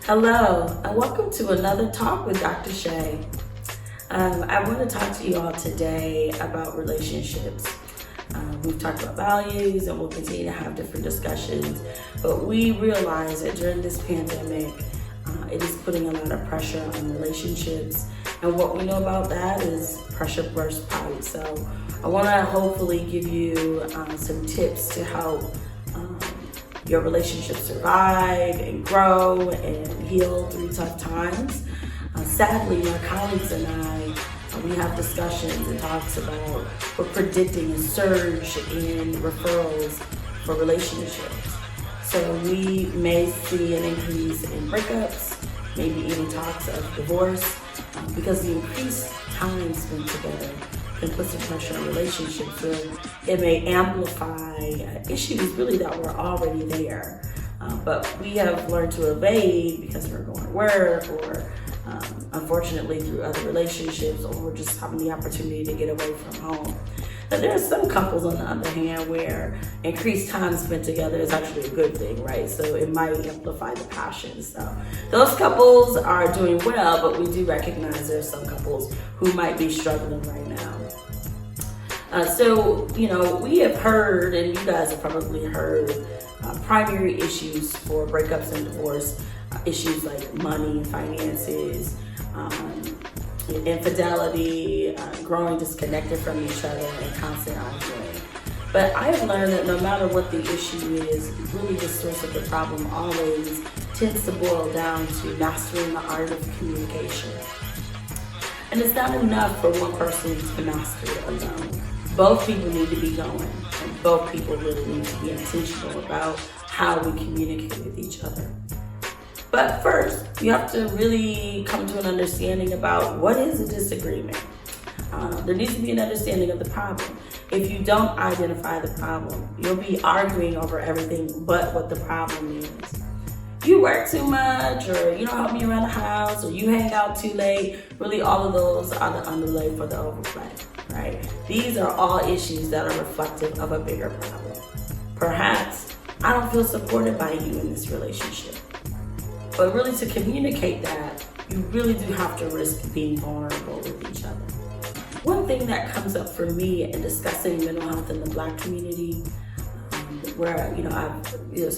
Hello, and welcome to another talk with Dr. Shae. I want to talk to you all today about relationships. We've talked about values and we'll continue to have different discussions, but we realize that during this pandemic, it is putting a lot of pressure on relationships. And what we know about that is pressure bursts pipes. So I want to hopefully give you some tips to help your relationship survive and grow and heal through tough times. Sadly, my colleagues and I, we have discussions and talks about we're predicting a surge in referrals for relationships. So we may see an increase in breakups, maybe even talks of divorce, because the increased time spent together can put some pressure on relationships where it may amplify issues really that were already there. But we have learned to evade because we're going to work or unfortunately through other relationships, or we're just having the opportunity to get away from home. Now, there are some couples, on the other hand, where increased time spent together is actually a good thing, right? So it might amplify the passion. So those couples are doing well, but we do recognize there are some couples who might be struggling right now. We have heard, and you guys have probably heard, primary issues for breakups and divorce, issues like money, finances, infidelity, growing disconnected from each other, and constant arguing. But I've learned that no matter what the issue is, really the source of the problem always tends to boil down to mastering the art of communication. And it's not enough for one person to master it alone. Both people need to be going, and both people really need to be intentional about how we communicate with each other. But first, you have to really come to an understanding about what is a disagreement. There needs to be an understanding of the problem. If you don't identify the problem, you'll be arguing over everything but what the problem is. You work too much, or you don't help me around the house, or you hang out too late. Really, all of those are the underlay for the overplay, right? These are all issues that are reflective of a bigger problem. Perhaps I don't feel supported by you in this relationship. But really, to communicate that, you really do have to risk being vulnerable with each other. One thing that comes up for me in discussing mental health in the Black community, where I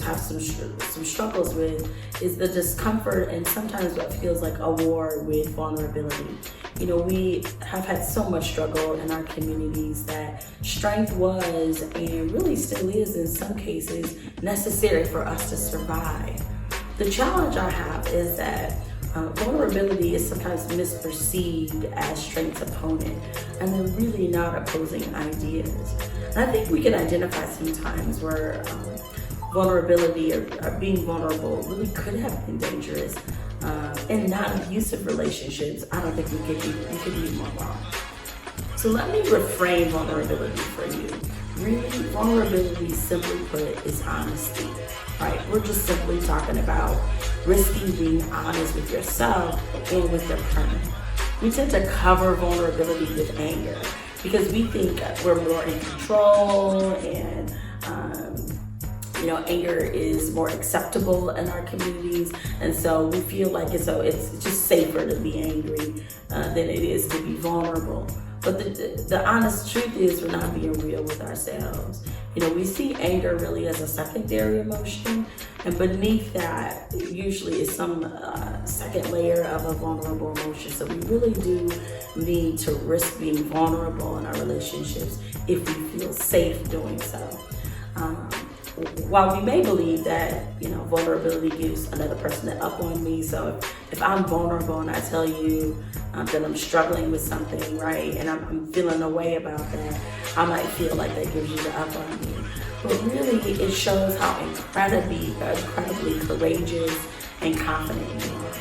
have some struggles with, is the discomfort and sometimes what feels like a war with vulnerability. We have had so much struggle in our communities that strength was, and really still is in some cases, necessary for us to survive. The challenge I have is that vulnerability is sometimes misperceived as strength's opponent, and they're really not opposing ideas. And I think we can identify some times where vulnerability or being vulnerable really could have been dangerous. In non-abusive relationships, I don't think we could be more wrong. So let me reframe vulnerability for you. Really, vulnerability, simply put, is honesty, right? We're just simply talking about risking being honest with yourself and with your partner. We tend to cover vulnerability with anger because we think we're more in control, and anger is more acceptable in our communities, and so we feel like it's just safer to be angry than it is to be vulnerable. But the honest truth is we're not being real with ourselves. We see anger really as a secondary emotion, and beneath that usually is some second layer of a vulnerable emotion. So we really do need to risk being vulnerable in our relationships if we feel safe doing so. While we may believe that, vulnerability gives another person an up on me. So if I'm vulnerable and I tell you that I'm struggling with something, right, and I'm feeling a way about that, I might feel like that gives you the up on me. But really, it shows how incredibly courageous and confident you are.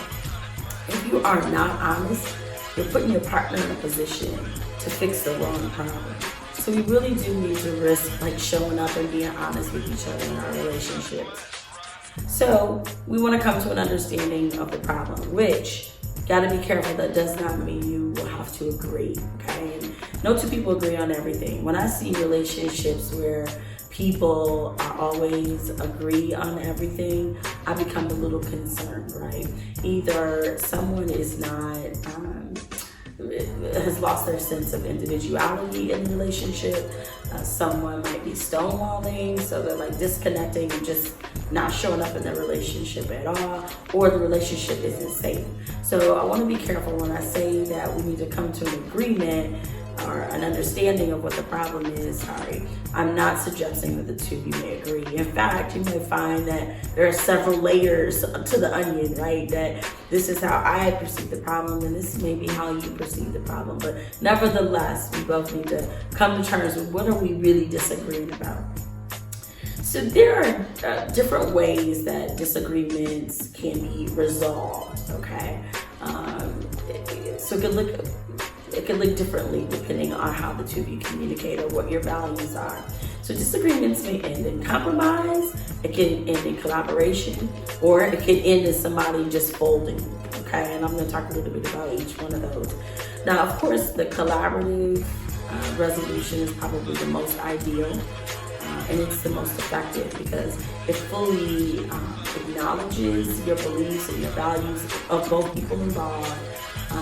If you are not honest, you're putting your partner in a position to fix the wrong problem. So we really do need to risk showing up and being honest with each other in our relationships. So we want to come to an understanding of the problem, which Gotta be careful. That does not mean you will have to agree, okay? And no two people agree on everything. When I see relationships where people are always agree on everything, I become a little concerned, right? Either someone is not, has lost their sense of individuality in the relationship. Someone might be stonewalling, so they're like disconnecting and just not showing up in the relationship at all, or the relationship isn't safe. So I want to be careful when I say that we need to come to an agreement or an understanding of what the problem is. Sorry, I'm not suggesting that the two of you may agree. In fact, you may find that there are several layers to the onion, right? That this is how I perceive the problem, and this may be how you perceive the problem. But nevertheless, we both need to come to terms with what are we really disagreeing about. So there are different ways that disagreements can be resolved, okay? So it can look differently depending on how the two of you communicate or what your values are. So disagreements may end in compromise, it can end in collaboration, or it can end in somebody just folding, okay? And I'm gonna talk a little bit about each one of those. Now, of course, the collaborative resolution is probably the most ideal, and it's the most effective because it fully acknowledges your beliefs and your values of both people involved.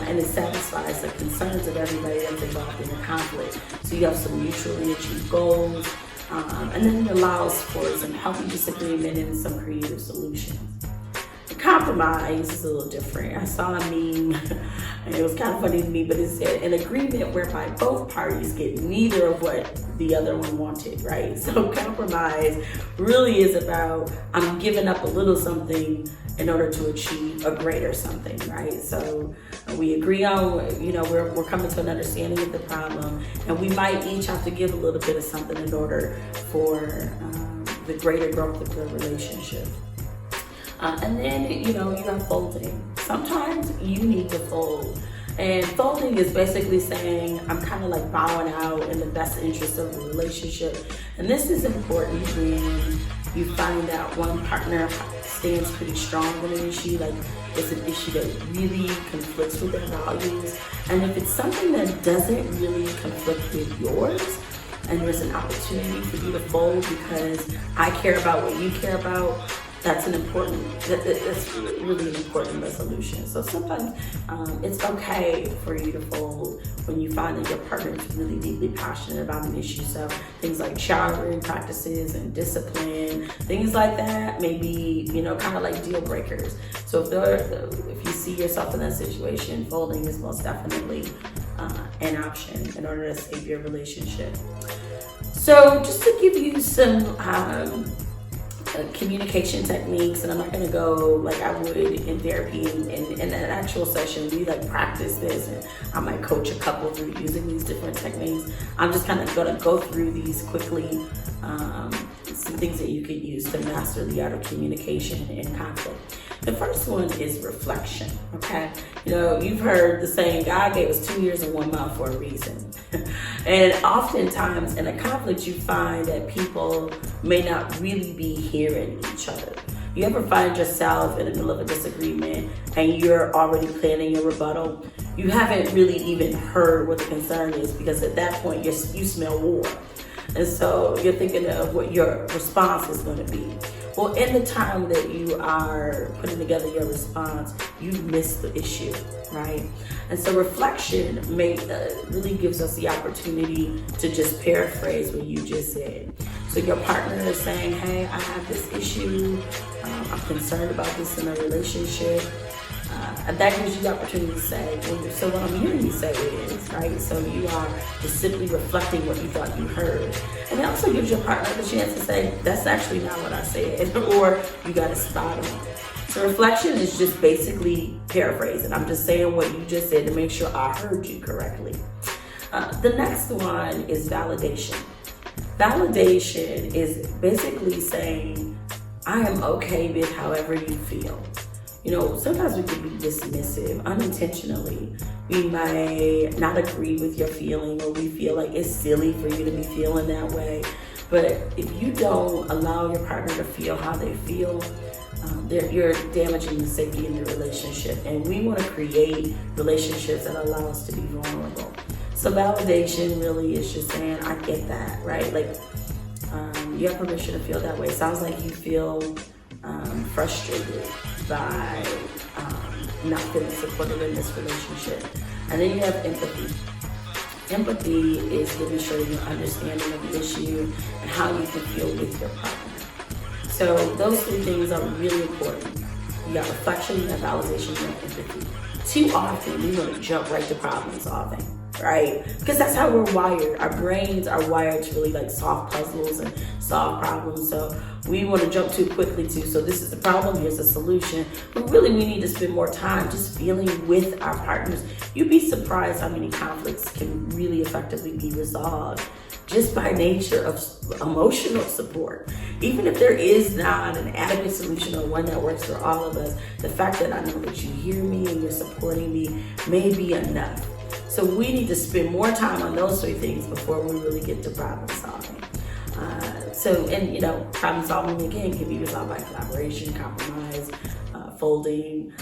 And it satisfies the concerns of everybody that's involved in the conflict. So you have some mutually achieved goals, and then it allows for some healthy disagreement and some creative solutions. The compromise is a little different. I saw a meme, and it was kind of funny to me, but it said an agreement whereby both parties get neither of what the other one wanted, right? So compromise really is about I'm giving up a little something in order to achieve a greater something, right? So we agree on, we're coming to an understanding of the problem, and we might each have to give a little bit of something in order for the greater growth of the relationship. And then, you have folding. Sometimes you need to fold. And folding is basically saying, I'm kind of like bowing out in the best interest of the relationship. And this is important when you find out one partner stands pretty strong on an issue, like it's an issue that really conflicts with their values. And if it's something that doesn't really conflict with yours, and there's an opportunity for you to fold because I care about what you care about, that's really an important resolution. So sometimes it's okay for you to fold when you find that your partner is really deeply passionate about an issue. So things like showering practices and discipline, things like that may be, kind of like deal breakers. So if you see yourself in that situation, folding is most definitely an option in order to save your relationship. So just to give you some communication techniques, and I'm not going to go like I would in therapy in an actual session. We practice this, and I might coach a couple through using these different techniques. I'm just kind of going to go through these quickly, some things that you could use to master the art of communication in conflict. The first one is reflection, okay? You've heard the saying, God gave us 2 ears and 1 mouth for a reason. And oftentimes in a conflict, you find that people may not really be hearing each other. You ever find yourself in the middle of a disagreement and you're already planning your rebuttal? You haven't really even heard what the concern is because at that point you smell war. And so you're thinking of what your response is going to be. Well, in the time that you are putting together your response, you miss the issue, right? And so reflection really gives us the opportunity to just paraphrase what you just said. So your partner is saying, hey, I have this issue. I'm concerned about this in a relationship. And that gives you the opportunity to say, so what I'm hearing you say is, right? So you are just simply reflecting what you thought you heard. And it also gives your partner the chance to say, that's actually not what I said, or you got to spot on. So reflection is just basically paraphrasing. I'm just saying what you just said to make sure I heard you correctly. The next one is validation. Validation is basically saying, I am okay with however you feel. Sometimes we can be dismissive unintentionally. We may not agree with your feeling, or we feel like it's silly for you to be feeling that way. But if you don't allow your partner to feel how they feel, you're damaging the safety in the relationship. And we want to create relationships that allow us to be vulnerable. So validation really is just saying, I get that, right? Like, you have permission to feel that way. Sounds like you feel frustrated by not feeling supported in this relationship. And then you have empathy. Empathy is demonstrating your understanding of the issue and how you can feel with your partner. So those three things are really important. You got reflection, you have validation, you have empathy. Too often we want to jump right to problem solving, right? Because that's how we're wired. Our brains are wired to really like solve puzzles and solve problems. So we want to jump too quickly to, so this is the problem, here's the solution. But really we need to spend more time just feeling with our partners. You'd be surprised how many conflicts can really effectively be resolved just by nature of emotional support. Even if there is not an adequate solution or one that works for all of us, the fact that I know that you hear me and you're supporting me may be enough. So we need to spend more time on those three things before we really get to problem solving. Problem solving again can be resolved by collaboration, compromise, folding,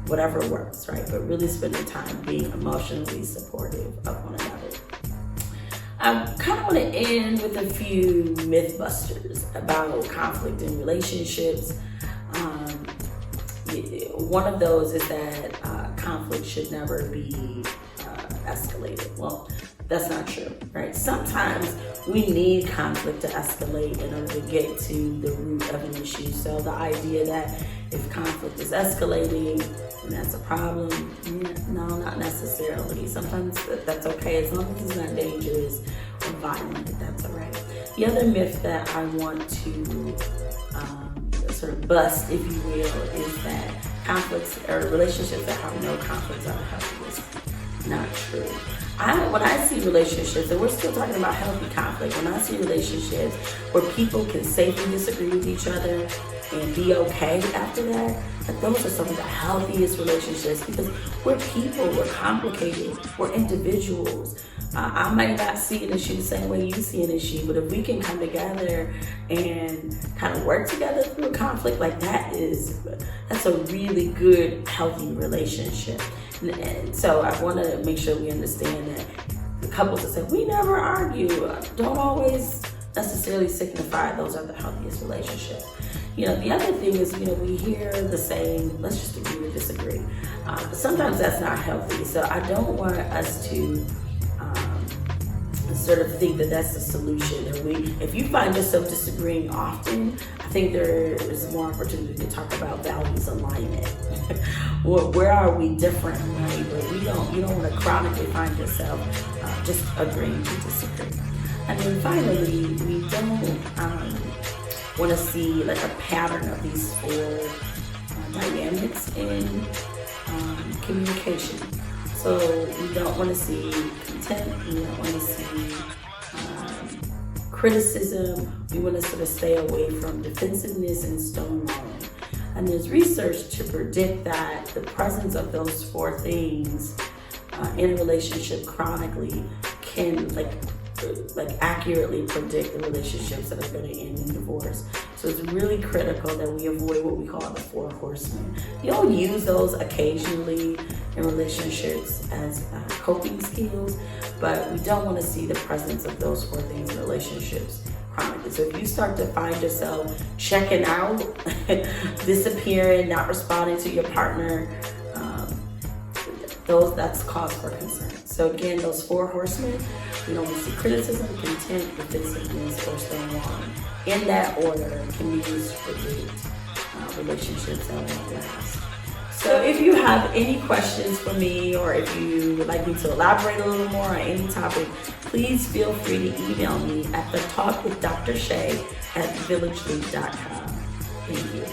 whatever works, right? But really spending time being emotionally supportive of one another. I kind of want to end with a few myth busters about conflict in relationships. One of those is that conflict should never be escalated. Well, that's not true, right? Sometimes we need conflict to escalate in order to get to the root of an issue. So the idea that if conflict is escalating, then that's a problem, no, not necessarily. Sometimes that's okay, as long as it's not dangerous or violent, that's all right. The other myth that I want to sort of bust, if you will, is that conflicts or relationships that have no conflicts are the healthiest. Not true. When I see relationships, and we're still talking about healthy conflict, when I see relationships where people can safely disagree with each other and be okay after that, those are some of the healthiest relationships, because we're people, we're complicated, we're individuals. I might not see an issue the same way you see an issue, but if we can come together and kind of work together through a conflict, like that's a really good, healthy relationship. And so I want to make sure we understand that the couples that say, we never argue, don't always necessarily signify those are the healthiest relationships. The other thing is, we hear the saying, let's just agree to disagree. But sometimes that's not healthy. So I don't want us to sort of think that that's the solution. And if you find yourself disagreeing often, I think there is more opportunity to talk about values alignment. Where are we different, right? But you don't want to chronically find yourself just agreeing to disagree. And then finally, we don't want to see like a pattern of these four dynamics in communication. So we don't want to see contempt, we don't want to see criticism, we want to sort of stay away from defensiveness and stonewalling. And there's research to predict that the presence of those four things in a relationship chronically can like accurately predict the relationships that are going to end in divorce. So it's really critical that we avoid what we call the four horsemen. You'll use those occasionally in relationships as coping skills, but we don't want to see the presence of those four things in relationships chronically. So if you start to find yourself checking out, disappearing, not responding to your partner, that's cause for concern. So again, those four horsemen, we don't want to see criticism, contempt, defensiveness, or stonewalling. In that order can be used to predict relationships that won't last. So if you have any questions for me, or if you would like me to elaborate a little more on any topic, please feel free to email me at thetalkwithdrshae@villageleap.com. Thank you.